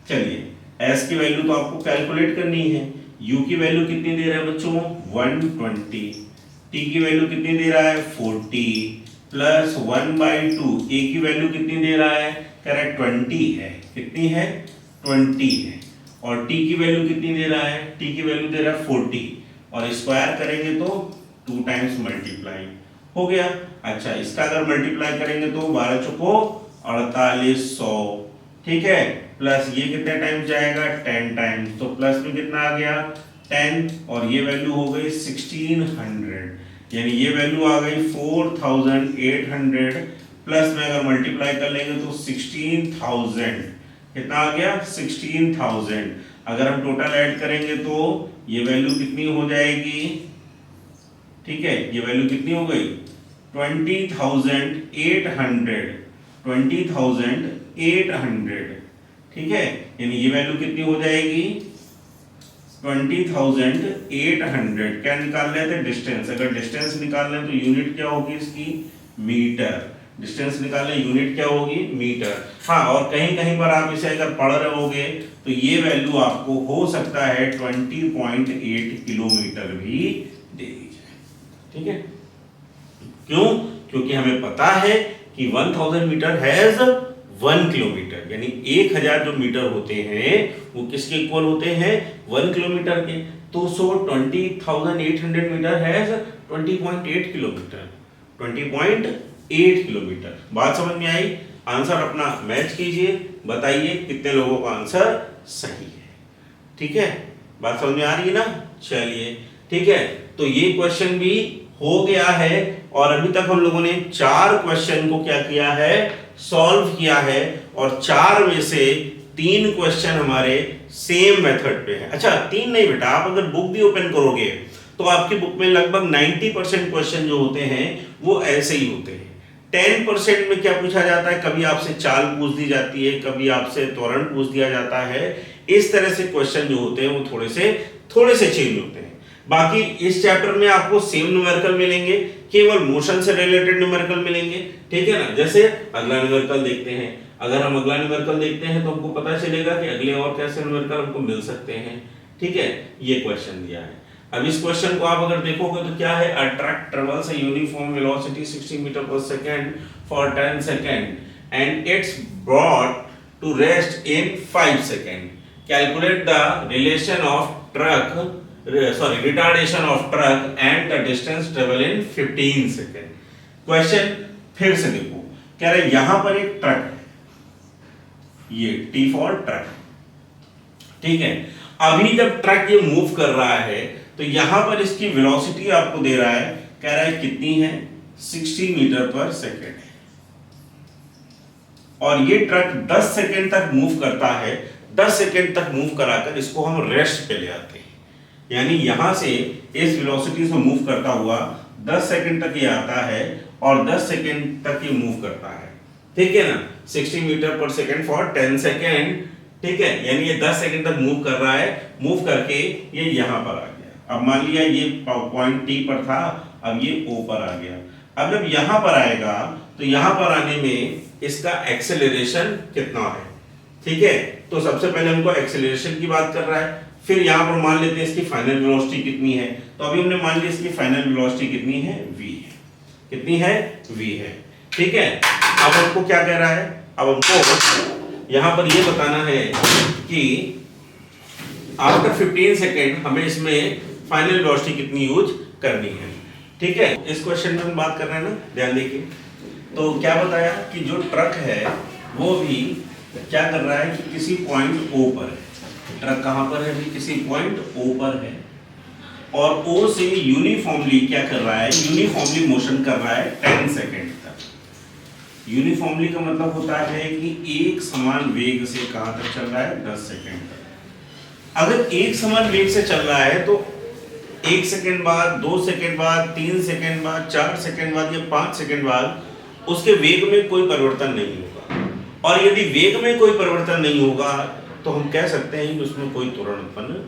चलिए s की वैल्यू तो आपको कैलकुलेट करनी है, u की वैल्यू कितनी दे रहा है बच्चों 120, t की वैल्यू कितनी दे रहा है 40 प्लस 1/2, a की वैल्यू कितनी दे रहा है, कह रहा है 20 है, कितनी है 20 है, और t की वैल्यू कितनी दे रहा है, t की वैल्यू दे रहा है 40 और स्क्वायर करेंगे तो 2 टाइम्स मल्टीप्लाई हो गया। अच्छा इसका अगर मल्टीप्लाई करेंगे तो 12 चौको 4800, ठीक है, प्लस ये कितने टाइम्स जाएगा 10 टाइम्स, तो प्लस में कितना आ गया 10 और ये वैल्यू हो गई 1600, यानी ये वैल्यू आ गई 4800 प्लस में अगर मल्टीप्लाई कर लेंगे तो 16000, कितना आ गया 16000। अगर हम टोटल ऐड करेंगे तो ये वैल्यू कितनी हो जाएगी, ठीक है, ये वैल्यू कितनी हो गई 20800, ठीक है, यानी ये वैल्यू कितनी हो जाएगी 20800। क्या निकाल रहे थे डिस्टेंस, अगर डिस्टेंस निकाल लें तो यूनिट क्या होगी इसकी मीटर, डिस्टेंस निकालने यूनिट क्या होगी मीटर। हाँ, और कहीं कहीं पर आप इसे अगर पढ़ रहे होगे तो ये वैल्यू आपको हो सकता है 20.8 किलोमीटर भी दे दी जाए। ठीक है, क्यों, क्योंकि हमें पता है कि 1000 मीटर हैज 1 किलोमीटर, यानी 1000 जो मीटर होते हैं वो किसके इक्वल होते हैं 1 किलोमीटर के। तो 20,800 मीटर हैज 20.8 किलोमीटर, 20.8 किलोमीटर। बात समझ में आई, आंसर अपना मैच कीजिए, बताइए कितने लोगों का आंसर सही है। ठीक है, बात समझ में आ रही है ना, चलिए ठीक है, तो ये क्वेश्चन भी हो गया है और अभी तक हम लोगों ने 4 क्वेश्चन को क्या किया है, सॉल्व किया है, और 4 में से 3 क्वेश्चन हमारे सेम मेथड पे है। अच्छा 3 नहीं बेटा, आप अगर बुक भी ओपन करोगे तो आपकी बुक में लगभग 90% क्वेश्चन जो होते हैं वो ऐसे ही होते हैं। 10% में क्या पूछा जाता है, कभी आपसे चाल पूछ दी जाती है, कभी आपसे त्वरण पूछ दिया जाता है। इस तरह से क्वेश्चन जो होते हैं वो थोड़े से चेंज होते हैं। बाकी इस चैप्टर में आपको सेम न्यूमेरिकल मिलेंगे, केवल मोशन से रिलेटेड न्यूमेरिकल मिलेंगे। ठीक है ना, जैसे अगला न्यूमेरिकल देखते हैं, अगर हम अगला न्यूमेरिकल देखते हैं तो हमको पता चलेगा कि अगले और कैसे न्यूमेरिकल हमको मिल सकते हैं। ठीक है, ये क्वेश्चन दिया है। अब इस क्वेश्चन को आप अगर देखोगे तो क्या है, a truck travels a uniform velocity 60 metre per second for 10 second and it's brought to rest in 5 seconds. Calculate the relation of retardation of truck and the distance travel in 15 seconds. Question फिर से देखो, कह रहे यहां पर एक truck है, ये T फॉर ट्रक, ठीक है। अभी जब ट्रक ये मूव कर रहा है तो यहां पर इसकी वेलोसिटी आपको दे रहा है, कह रहा है कितनी है, 60 मीटर पर सेकेंड है, और ये ट्रक 10 सेकेंड तक मूव करता है। 10 सेकेंड तक मूव कराकर इसको हम रेस्ट पे ले आते हैं, यानी यहां से इस वेलोसिटी से मूव करता हुआ 10 सेकेंड तक ये आता है और 10 सेकेंड तक ये मूव करता है, ठीक है ना। 60 metre per second for 10 second, ठीक है, यानी ये 10 सेकेंड तक मूव कर रहा है। मूव करके ये यहां पर आ गया। अब मान लिया ये पॉइंट टी पर था, अब ये ओ पर आ गया। अब जब यहां पर आएगा तो यहां पर आने में इसका एक्सेलरेशन कितना है, ठीक है। तो सबसे पहले हमको एक्सेलरेशन की बात कर रहा है, फिर यहां पर मान लेते हैं इसकी फाइनल वेलोसिटी कितनी है। तो अभी हमने मान लिया इसकी फाइनल वेलोसिटी कितनी है, v है। कितनी है, v है, ठीक है। अब हमको क्या कह रहा है, अब हमको यहां पर ये बताना है कि आफ्टर 15 सेकेंड हमें इसमें फाइनल वेलोसिटी कितनी यूज करनी है, ठीक है। इस क्वेश्चन में हम बात कर रहे हैं ना, ध्यान देखिए। तो क्या बताया कि जो ट्रक है वो भी क्या कर रहा है कि किसी पॉइंट ओ पर है। ट्रक कहां पर है, भी किसी पॉइंट ओ पर है, और ओ से यूनिफॉर्मली क्या कर रहा है, यूनिफॉर्मली मोशन कर रहा है 10 सेकेंड तक। यूनिफॉर्मली का मतलब होता है कि एक समान वेग से कहां तक चल रहा है, 10 सेकेंड तक। अगर एक समान वेग से चल रहा है तो 1 सेकेंड बाद, 2 सेकेंड बाद, 3 सेकेंड बाद, 4 सेकेंड बाद या 5 सेकेंड बाद उसके वेग में कोई परिवर्तन नहीं होगा। और यदि वेग में कोई परिवर्तन नहीं होगा तो हम कह सकते हैं कि उसमें कोई त्वरण उत्पन्न नहीं।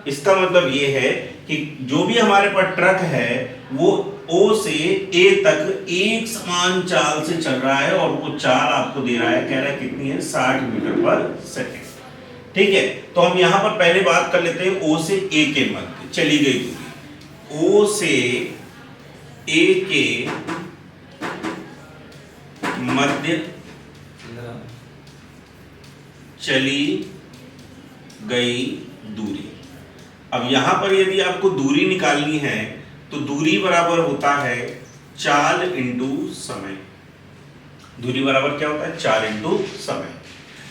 इसका मतलब ये है कि जो भी हमारे पास ट्रक है वो O से A तक एक समान चाल से चल रहा है, और वो चाल आपको दे रहा है, कह रहा है कितनी है, 60 मीटर पर सेकेंड, ठीक है। तो हम यहां पर पहले बात कर लेते हैं O से A के मध्य चली गई दूरी। O से A के मध्य चली गई दूरी। अब यहां पर यदि आपको दूरी निकालनी है तो दूरी बराबर होता है चाल इंटू समय। दूरी बराबर क्या होता है, चाल इंटू समय।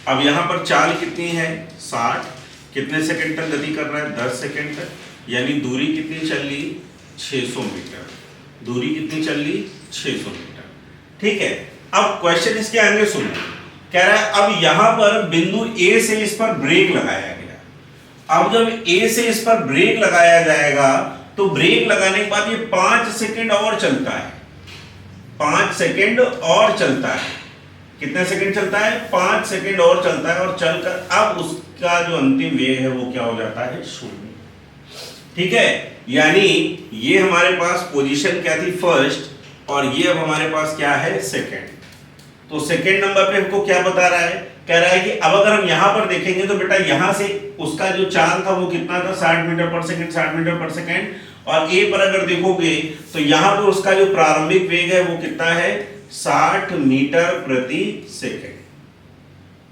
अब यहां पर चाल कितनी है, 60, कितने सेकंड तक गति कर रहा है, 10 सेकंड तक, यानी दूरी कितनी चल ली, 600 मीटर। दूरी कितनी चल ली, 600 मीटर, ठीक है। अब क्वेश्चन इसके आगे सुनो, कह रहा है अब यहां पर बिंदु A से इस पर ब्रेक लगाया गया। अब जब A से इस पर ब्रेक लगाया जाएगा तो ब्रेक लगाने के बाद ये 5 सेकंड और चलता है, 5 सेकंड और चलता है। कितने सेकंड चलता है, 5 सेकंड और चलता है, और चलकर अब उसका जो अंतिम वेग है वो क्या हो जाता है, 0, ठीक है। यानी ये हमारे पास पोजीशन क्या थी, फर्स्ट, और ये अब हमारे पास क्या है, सेकंड। तो सेकंड नंबर पे हमको क्या बता रहा है, कह रहा है कि अब अगर हम यहां पर देखेंगे तो बेटा यहां से उसका जो चाल था वो कितना था, 60 metre per second, 60 metre per second. और ए पर अगर देखोगे तो यहां पर उसका जो प्रारंभिक वेग है वो कितना है, 60 मीटर प्रति सेकंड,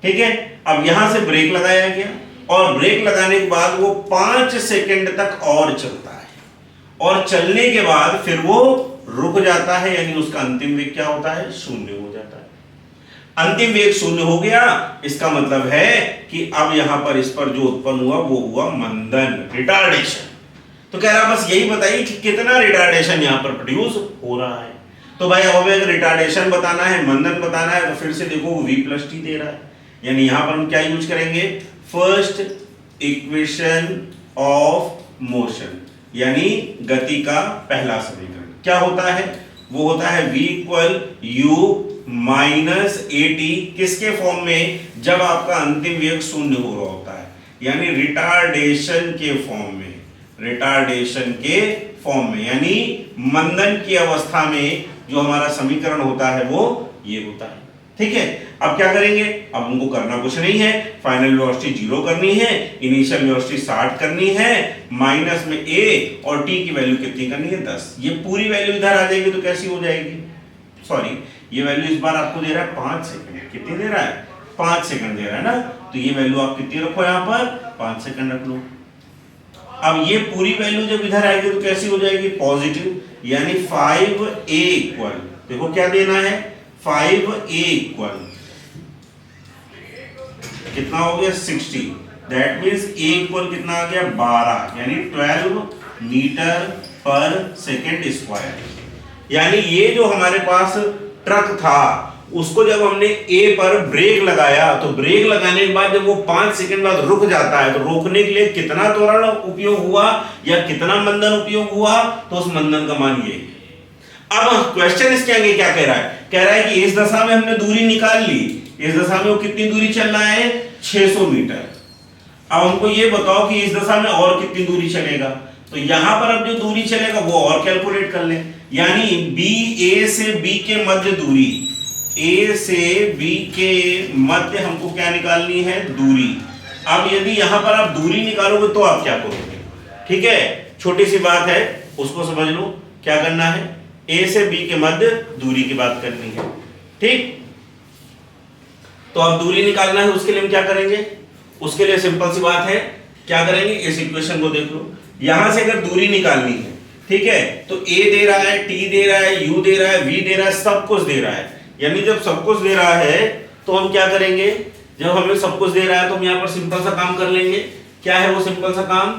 ठीक है। अब यहां से ब्रेक लगाया गया, और ब्रेक लगाने के बाद वो 5 सेकंड तक और चलता है, और चलने के बाद फिर वो रुक जाता है, यानी उसका अंतिम वेग क्या होता है, 0 हो जाता है। अंतिम वेग 0 हो गया, इसका मतलब है कि अब यहां पर इस पर जो उत्पन्न हुआ वो हुआ मंदन, रिटार्डेशन। तो कह रहा बस यही बताइए कि कितना रिटार्डेशन यहां पर प्रोड्यूस हो रहा है। तो भाई अब अगर रिटार्डेशन बताना है, मंदन बताना है, तो फिर से देखो वो v+t दे रहा है, यानी यहां पर हम क्या यूज करेंगे, फर्स्ट इक्वेशन ऑफ मोशन, यानी गति का पहला समीकरण क्या होता है, वो होता है v = u माइनस at, किसके फॉर्म में, जब आपका अंतिम वेग 0 हो रहा होता है, यानी रिटार्डेशन के फॉर्म में, रिटार्डेशन के फॉर्म में, यानी मंदन की अवस्था में जो हमारा समीकरण होता है वो ये होता है, ठीक है। अब क्या करेंगे, अब हमको करना कुछ नहीं है, फाइनल वेलोसिटी 0 करनी है, इनिशियल वेलोसिटी 60 करनी है, माइनस में a और t की वैल्यू कितनी करनी है, 10। ये पूरी वैल्यू इधर आ जाएगी तो कैसी हो जाएगी, सॉरी ये वैल्यू इस बार आपको दे रहा है 5 सेकंड। कितनी दे रहा है? 5 सेकंड दे रहा है ना, तो ये वैल्यू आप कितनी रखो यहाँ पर? 5 सेकंड रख लो। अब ये पूरी वैल्यू जब इधर आएगी तो कैसी हो जाएगी? पॉजिटिव, यानी 5a इक्वल, देखो क्या देना है, 5a इक्वल कितना हो गया? 60। दैट मीन्स a इक्वल कितना आ गया? 12, यानी 12 मीटर पर सेकेंड स्क्वायर। यानी ये जो हमारे पास ट्रक था उसको जब हमने A पर ब्रेक लगाया, तो ब्रेक लगाने के बाद जब वो 5 सेकंड बाद रुक जाता है, तो रोकने के लिए कितना त्वरण उपयोग हुआ या कितना मंदन उपयोग हुआ, तो उस मंदन का मान ये। अब क्वेश्चन इसके आगे क्या कह रहा है? कह रहा है कि इस दशा में हमने दूरी निकाल ली, इस दशा में वो कितनी दूरी चल रहा है? 600 मीटर। अब हमको ये बताओ कि इस दशा में और कितनी दूरी चलेगा, तो यहां पर अब जो दूरी चलेगा वो और कैलकुलेट कर लें। यानी A से B के मध्य दूरी, A से B के मध्य हमको क्या निकालनी है? दूरी। अब यदि यहां पर आप दूरी निकालोगे तो आप क्या करोगे? ठीक है, छोटी सी बात है, उसको समझ लो। क्या करना है? A से B के मध्य दूरी की बात करनी है। ठीक, तो अब दूरी निकालना है, उसके लिए हम क्या करेंगे? उसके लिए सिंपल सी बात है, क्या करेंगे? इस इक्वेशन को देख लो। यहां से अगर दूरी निकालनी है, ठीक है, तो A दे रहा है, T दे रहा है, U दे रहा है, V दे रहा है, सब कुछ दे रहा है। यानी जब सब कुछ दे रहा है तो हम क्या करेंगे? जब हमें सब कुछ दे रहा है तो हम यहाँ पर सिंपल सा काम कर लेंगे। क्या है वो सिंपल सा काम?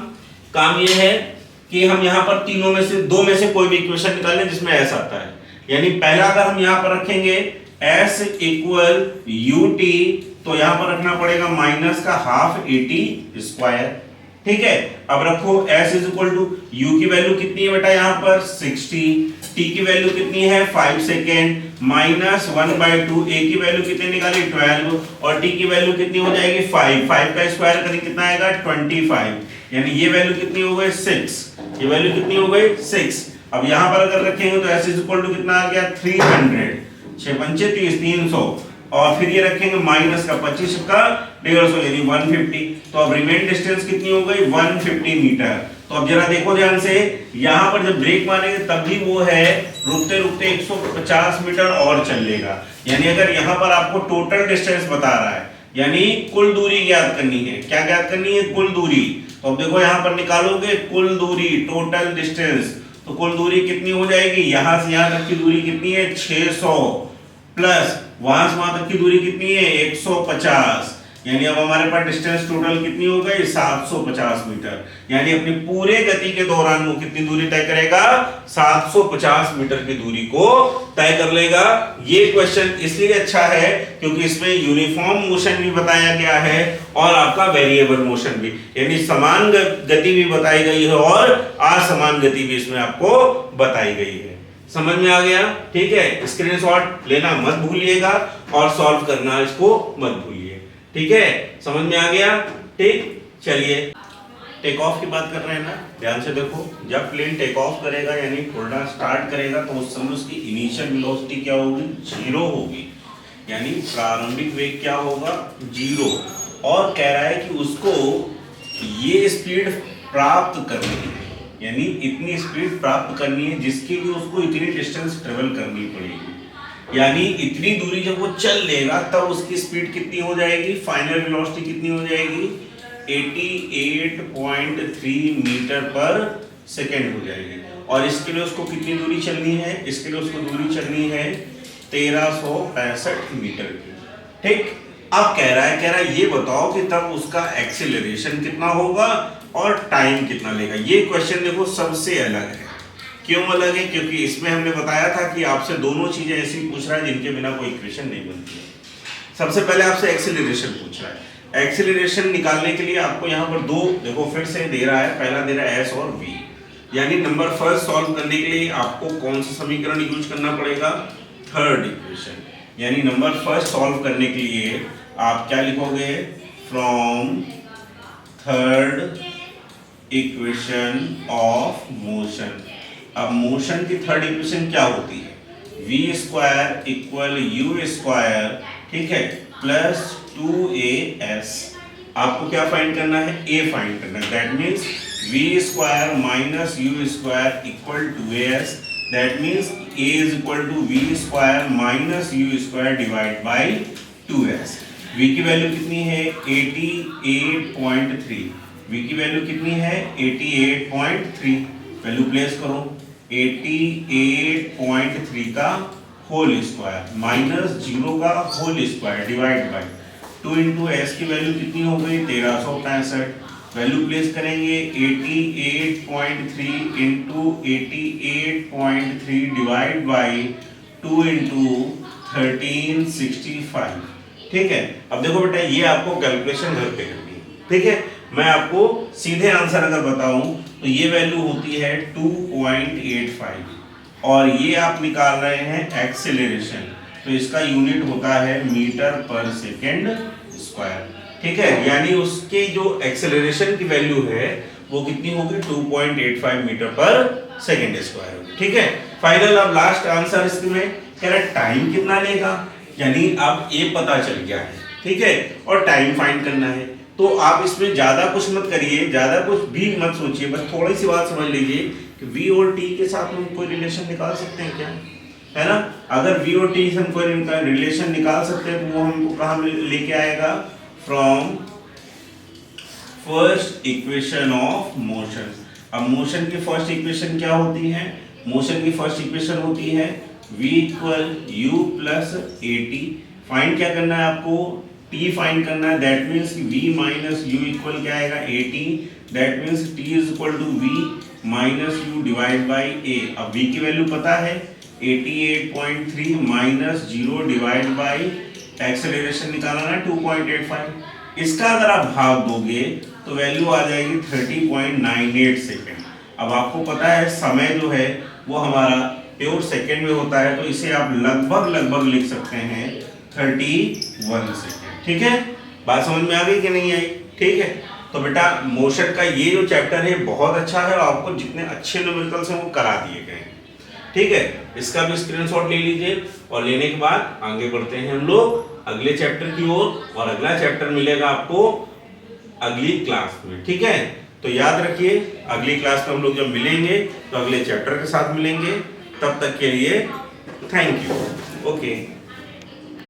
काम ये है कि हम यहाँ पर तीनों में से, दो में से कोई भी इक्वेशन निकालें जिसमें S आता है। यानी पहला अगर हम यहाँ पर रखेंगे S इक्वल ut, तो यहाँ पर रखना पड़ेगा माइनस का हाफ at स्क्वायर। ठीक है, अब रखो S is equal to U की वैल्यू कितनी है बेटा? यहाँ पर 60, T की वैल्यू कितनी है? 5 सेकेंड, माइनस 1/2, A की वैल्यू कितनी निकाली? 12, और T की वैल्यू कितनी हो जाएगी? 5। 5 का स्क्वायर करें कितना आएगा? 25। यानी ये वैल्यू कितनी हो गई? 6। ये वैल्यू कितनी हो गई? 6। अब यहाँ पर अगर रखेंगे तो S इज इक्वल टू कितना आ गया? 300, 6 पंचे 30, 300, और फिर ये रखेंगे माइनस का 25 का 150, यानी 150। तो अब रिमेन डिस्टेंस कितनी हो गई? 150 मीटर। तो अब जरा देखो ध्यान से, यहाँ पर जब ब्रेक मारेंगे तब भी वो है रुकते रुकते 150 मीटर और चल लेगा। यानी अगर यहाँ पर आपको टोटल डिस्टेंस बता रहा है, यानी कुल दूरी ज्ञात करनी है। क्या ज्ञात करनी है? कुल दूरी। तो अब देखो यहाँ पर निकालोगे कुल दूरी, टोटल डिस्टेंस, तो कुल दूरी कितनी हो जाएगी? यहाँ से यहाँ तक की दूरी कितनी है? 600, प्लस वहां से वहां तक की दूरी कितनी है? 150। यानी अब हमारे पास डिस्टेंस टोटल कितनी हो गई? 750 मीटर। यानी अपनी पूरे गति के दौरान वो कितनी दूरी तय करेगा? 750 मीटर की दूरी को तय कर लेगा। ये क्वेश्चन इसलिए अच्छा है क्योंकि इसमें यूनिफॉर्म मोशन भी बताया गया है और आपका वेरिएबल मोशन भी, यानी समान गति भी बताई गई है और असमान गति भी इसमें आपको बताई गई है। समझ में आ गया? ठीक है, स्क्रीनशॉट लेना मत भूलिएगा और सॉल्व करना इसको मत भूलिए। ठीक है, समझ में आ गया? ठीक, चलिए टेक ऑफ की बात कर रहे हैं ना, ध्यान से देखो। जब प्लेन टेक ऑफ करेगा यानी उड़ना स्टार्ट करेगा तो उस समय उसकी इनिशियल वेलोसिटी क्या होगी? 0 होगी। यानी प्रारंभिक वेग क्या होगा? 0। और कह रहा है कि उसको ये स्पीड प्राप्त करनी है, यानी इतनी स्पीड प्राप्त करनी है जिसके लिए उसको इतनी डिस्टेंस ट्रेवल करनी पड़ेगी। यानी इतनी दूरी जब वो चल लेगा तब उसकी स्पीड कितनी हो जाएगी? फाइनल वेलोसिटी कितनी हो जाएगी? 88.3 मीटर पर सेकेंड हो जाएगी। और इसके लिए उसको कितनी दूरी चलनी है? इसके लिए उसको दूरी चलनी है 1365 मीटर की। ठीक, अब कह रहा है ये बताओ कि तब उसका एक्सीलरेशन कितना होगा और टाइम कितना लेगा। ये क्वेश्चन देखो सबसे अलग है। क्यों अलग है? क्योंकि इसमें हमने बताया था कि आपसे दोनों चीजें ऐसी पूछ रहा है जिनके बिना कोई इक्वेशन नहीं बनती है। सबसे पहले आपसे एक्सीलरेशन पूछ रहा है। एक्सीलरेशन निकालने के लिए आपको यहाँ पर दो, देखो फिर से दे रहा है, पहला दे रहा है S और V। यानी नंबर फर्स्ट सॉल्व करने के लिए आपको कौन सा समीकरण यूज करना पड़ेगा? Third equation. यानी नंबर फर्स्ट सॉल्व करने के लिए आप क्या लिखोगे? From third equation of motion. अब मोशन की थर्ड इक्वेशन क्या होती है? v square equal u square, ठीक है, प्लस 2as। आपको क्या फाइंड करना है? a फाइंड करना है। That means v square minus u square equal 2as। That means a is equal to v square minus u square divide by 2s। v की value कितनी है 88.3, v की वैल्यू कितनी है 88.3, वैल्यू प्लेस करो 88.3 का होल स्क्वायर माइनस 0 का whole square divide by 2 into S की वैल्यू कितनी हो गई 1365, वैल्यू प्लेस करेंगे 88.3 इंटू 88.3 डिवाइड बाई 2 इंटू 1365। ठीक है, अब देखो बेटा ये आपको कैलकुलेशन घर पे करनी है। ठीक है, मैं आपको सीधे आंसर अगर बताऊं तो ये वैल्यू होती है 2.85 और ये आप निकाल रहे हैं एक्सेलरेशन, तो इसका यूनिट होता है मीटर पर सेकेंड स्क्वायर। ठीक है, यानी उसके जो एक्सेलरेशन की वैल्यू है वो कितनी होगी 2.85 मीटर पर सेकेंड स्क्वायर होगी। ठीक है, फाइनल अब लास्ट आंसर इसमें कह रहा है टाइम कितना लेगा, यानी अब ये पता चल गया है। ठीक है, और टाइम फाइंड करना है, तो आप इसमें ज्यादा कुछ मत करिए, ज्यादा कुछ भी मत सोचिए, बस थोड़ी सी बात समझ लीजिए कि v और t के साथ हम कोई रिलेशन निकाल सकते हैं क्या, है ना। अगर v और t से हम कोई रिलेशन निकाल सकते हैं तो वो हमको कहाँ लेके आएगा, from first equation of motion. अब मोशन की फर्स्ट इक्वेशन क्या होती है, मोशन की फर्स्ट इक्वेशन होती है v equal u plus a t. Find क्या करना है आपको, t फाइंड करना है, that means v minus u equal क्या आएगा a t, that means t is equal to v minus u divide by a। अब v की वैल्यू पता है 88.3 माइनस 0 डिवाइड बाई एक्सेलरेशन निकालना है 2.85, इसका अगर आप भाग दोगे तो वैल्यू आ जाएगी 30.98 सेकेंड। अब आपको पता है समय जो है वो हमारा प्योर सेकेंड में होता है, तो इसे आप लगभग लिख सकते हैं 31 सेकेंड। ठीक है, बात समझ में आ गई कि नहीं आई। ठीक है, तो बेटा मोशन का ये जो चैप्टर है बहुत अच्छा है और आपको जितने अच्छे न्यूमेरिकल्स हैं वो करा दिए गए हैं। ठीक है, इसका भी स्क्रीनशॉट ले लीजिए और लेने के बाद आगे बढ़ते हैं हम लोग अगले चैप्टर की ओर, और अगला चैप्टर मिलेगा आपको अगली क्लास में। ठीक है, तो याद रखिए अगली क्लास में हम लोग जब मिलेंगे तो अगले चैप्टर के साथ मिलेंगे। तब तक के लिए थैंक यू। ओके।